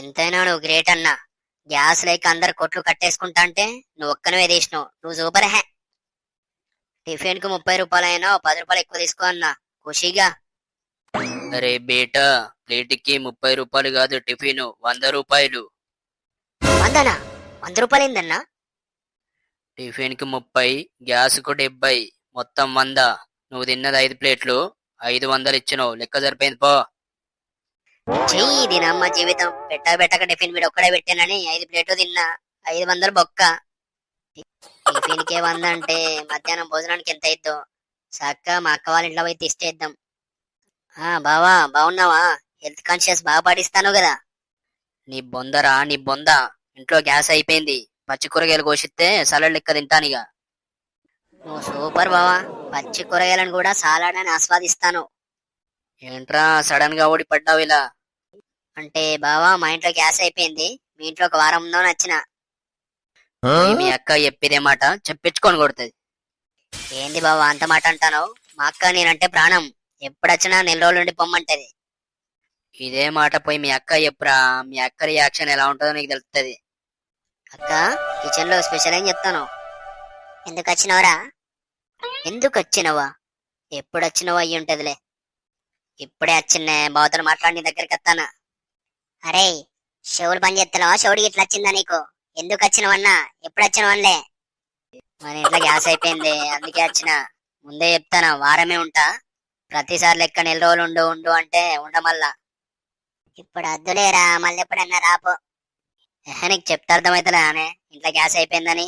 ఎంతైనా నువ్వు గ్రేట్ అన్నా. గ్యాస్ లేక అందరు కొట్లు కట్టేసుకుంటా అంటే నువ్వు ఒక్కనవే తీసినావు. నువ్వు సూపర్ హే. టిఫిన్ కు 30 రూపాయలు అయినా 10 రూపాయలు ఎక్కువ తీసుకో అన్నా ఖుషిగా. అరే బేటా, ప్లేట్కి 30 రూపాయలు కాదు, టిఫిన్ 100 రూపాయలు. వందనా? 100 రూపాయలు ఏందన్నా? టిఫిన్ కి 30, గ్యాస్ కు 70, మొత్తం 100. నువ్వు తిన్నది 5 ప్లేట్లు, 500 ఇచ్చినావు. లెక్క సరిపోయింది పో. చెయ్యి దీనమ్మ జీవితం. పెట్టక టిఫిన్ వీడు ఒక్కడే పెట్టానని 5 ప్లేట్లు తిన్నా. 500 బొక్క. టిఫిన్ కే 100 అంటే మధ్యాహ్నం భోజనానికి ఎంత అయిద్దో. చక్క మా అక్క వాళ్ళ ఇంట్లో పోయి తిష్టేద్దాం. బావా బాగున్నావా? హెల్త్ కాన్షియస్ బాగా పాటిస్తాను కదా. నీ బొందరా నీ బొంద. ఇంట్లో గ్యాస్ అయిపోయింది. పచ్చి కూరగాయలు కోసిస్తే సలాడ్ లెక్క తింటానిగా. నువ్వు సూపర్ బావా. పచ్చి కూరగాయలను కూడా సాలాడ్ అని ఆస్వాదిస్తాను. ఏంట్రా సడన్ గా ఓడి పడ్డావు ఇలా? అంటే బావా మా ఇంట్లో గ్యాస్ అయిపోయింది. మీ ఇంట్లో ఒక వారం ఉందో నచ్చిన. మీ అక్క చెప్పిదే మాట చెప్పించుకొని కొడుతుంది. ఏంది బావా అంత మాట అంటాను? మా అక్క నేనంటే ప్రాణం. ఎప్పుడొచ్చినా 4 రోజుల నుండి పొమ్మంటది. ఇదే మాట పోయి మీ అక్క చెప్పురా. మీ అక్క రియాక్షన్ ఎలా ఉంటుందో నీకు తెలుస్తుంది. అక్క, కిచెన్ లో స్పెషల్ ఏం చెప్తాను. ఎందుకు వచ్చినవరా? ఎందుకు వచ్చినవా? ఎప్పుడు వచ్చినవా అయ్యి ఉంటదిలే. ఇప్పుడే వచ్చిన్నే బావతో మాట్లాడి నీ దగ్గరికి వస్తానా. అరే, షవులు పని చేస్తున్నావా? షవుడికి ఇట్లా వచ్చిందా నీకు? ఎందుకు వచ్చినవన్నా? ఎప్పుడు వచ్చినవన్లే. మన ఇంట్లో గ్యాస్ అయిపోయింది, అందుకే వచ్చిన. ముందే చెప్తానా, వారమే ఉంటా. ప్రతిసారి లెక్క 4 రోజులు ఉండు ఉండు అంటే ఉండమల్లా. ఇప్పుడు అద్దులేరా, మళ్ళీ ఎప్పుడన్నా రాపో. నీకు చెప్తే అర్థమవుతలే అనే ఇంట్లో గ్యాస్ అయిపోయిందని.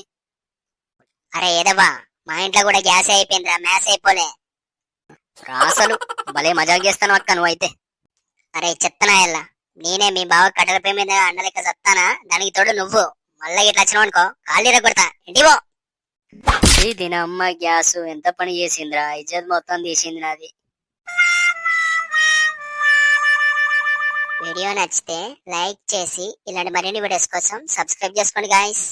అరే ఏదవ్వా, మా ఇంట్లో కూడా గ్యాస్ అయిపోయిందిరా, మ్యాస్ అయిపోలే. రాసలు భలే మజాక్ చేస్తాను అక్క నువ్వైతే. అరే చెత్తనాయల్లా, నేనే మీ బావ కట్టెల పొయ్యి మీద అన్నలెక్క సత్తానా? దానికి తోడు నువ్వు మళ్ళా ఇట్లా వచ్చినావు అనుకో, కాళ్ళు కొడతా. ఇంటివో. దీని అమ్మ గ్యాస్ ఎంత పని చేసిందిరా, ఇజ్జత్ మొత్తం తీసింది నాది. వీడియో నచ్చితే లైక్ చేసి ఇలాంటి మరిన్ని వీడియోస్ కోసం సబ్స్క్రైబ్ చేసుకోండి గాయ్స్.